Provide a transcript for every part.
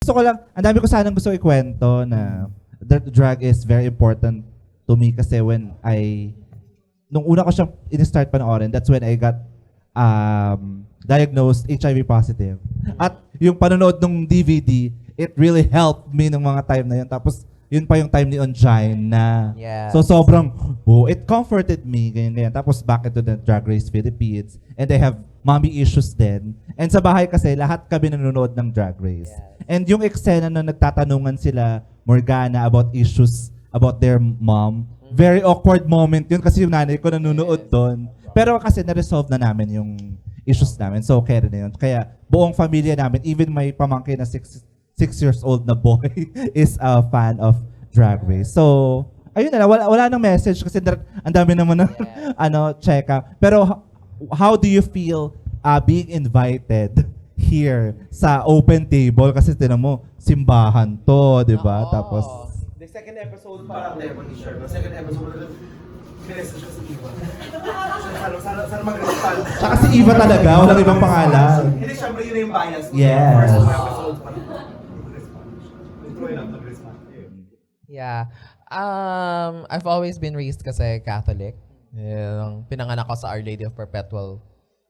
Gusto ko lang, ang dami ko sanang gusto ikwento na drag is very important to me kasi nung una ko siyang in-start panoorin, that's when I got diagnosed HIV positive. At yung panonood ng DVD, it really helped me nung mga time na yun. Tapos, yun pa yung time ni Onjine na Yes. so sobrang, it comforted me, ganyan. Tapos back into the Drag Race Philippines. And they have mommy issues din. And sa bahay kasi, lahat kami nanonood ng Drag Race. Yes. And yung eksena na nagtatanungan sila, Morgana, about issues about their mom, very awkward moment yun kasi yung nanay ko nanonood doon. Pero kasi na-resolve na namin yung issues namin. So, okay rin na yun. Kaya buong pamilya namin, even my pamangkin na 6 years old na boy is a fan of Drag Race. So, ayun na lang. Wala nang message kasi ang dami naman ng checka. Pero how do you feel being invited here sa open table? Kasi tinan mo, simbahan to, di ba? Tapos, The second episode pa lang tayo mag-share. The second episode, minessage ko sa Eva. Sana mag-respond. tsaka si Eva talaga, walang ibang pangalan. Hindi, syempre yun na yung bias. Yes. First two episodes pa lang. Tuloy lang, mag-respond. Yeah. I've always been raised kasi Catholic. Yung pinanganak ko sa Our Lady of Perpetual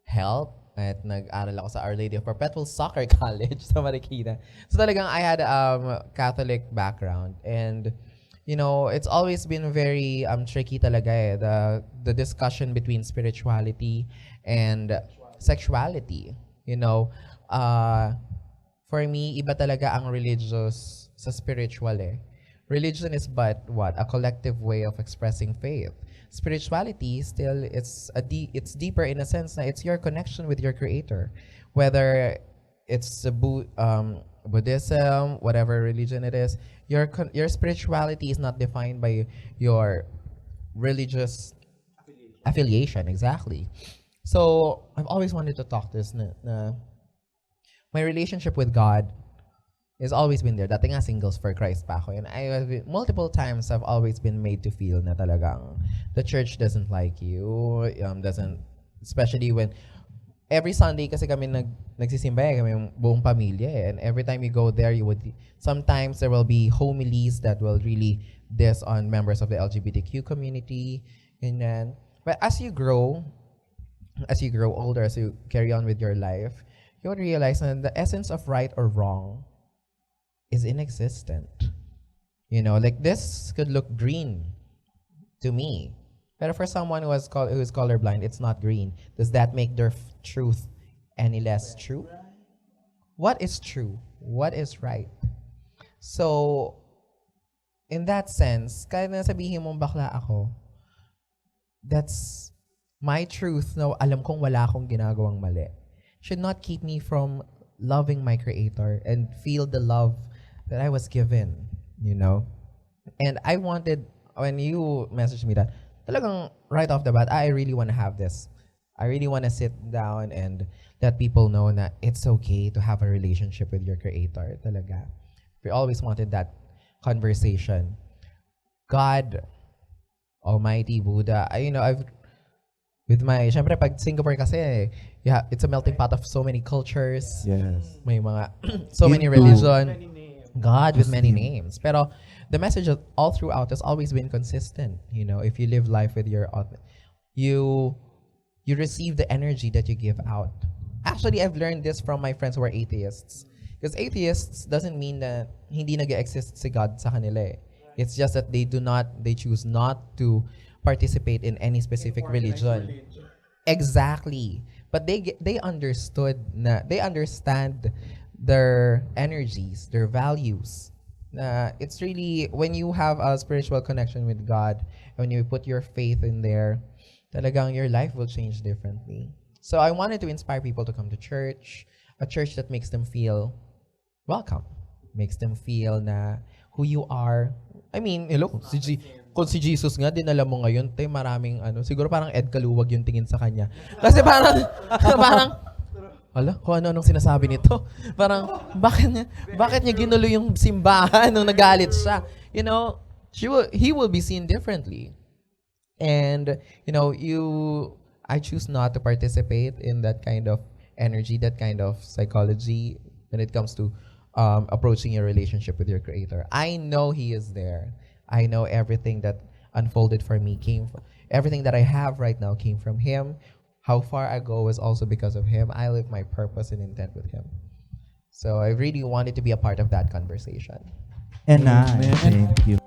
Help at nag-aral ako sa Our Lady of Perpetual Soccer College sa Marikina. So talagang I had Catholic background and you know, it's always been very tricky talaga eh, the discussion between spirituality and sexuality. You know, for me, iba talaga ang religious sa spiritual eh. Religion is but what? A collective way of expressing faith. Spirituality still it's deeper in a sense that it's your connection with your creator. Whether it's Buddhism, whatever religion it is, your spirituality is not defined by your religious affiliation. Exactly. So I've always wanted to talk this na my relationship with God has always been there. Dati nga singles for Christ pa ako. And multiple times I've always been made to feel na talagang the church doesn't like you, especially when every Sunday kasi kami nagsisimba kami yung buong pamilya and every time you go there, sometimes there will be homilies that will really diss on members of the LGBTQ community, and then, but as you grow older, as you carry on with your life, you would realize that the essence of right or wrong is inexistent. You know, like this could look green to me, but for someone who is colorblind, it's not green. Does that make their truth any less true? What is true? What is right? So, in that sense, kahit na sabihin mong bakla ako, that's my truth na alam kong wala akong ginagawang mali. Should not keep me from loving my creator and feel the love that I was given, you know? And I wanted, when you messaged me that, talagang right off the bat, I really want to have this. I really want to sit down and let people know that it's okay to have a relationship with your creator, talaga. We always wanted that conversation. God, Almighty Buddha, syempre pag Singapore kasi, yeah, it's a melting pot of so many cultures. yes. May mga, so many Hindu. religion. God with many names. Pero the message all throughout has always been consistent. You know, if you live life with your you receive the energy that you give out. Actually, I've learned this from my friends who are atheists. Because atheists doesn't mean that hindi nag-exist si God sa kanila eh. It's just that they choose not to participate in any specific religion. Exactly. But they understand their energies, their values. It's really, when you have a spiritual connection with God, when you put your faith in there, talagang your life will change differently. So I wanted to inspire people to come to church, a church that makes them feel welcome, makes them feel na who you are. I mean, hello, kung si Jesus nga, dinala mo ngayon, maraming siguro parang Ed Kaluwag yung tingin sa kanya. Kasi parang, kung ano-anong sinasabi nito. Parang, bakit niya ginulo yung simbahan nung nagalit siya? You know, he will be seen differently. And, you know, I choose not to participate in that kind of energy, that kind of psychology when it comes to approaching your relationship with your creator. I know he is there. I know everything that unfolded for me everything that I have right now came from him. How far I go is also because of him. I live my purpose and intent with him. So I really wanted to be a part of that conversation. And I Amen. thank you.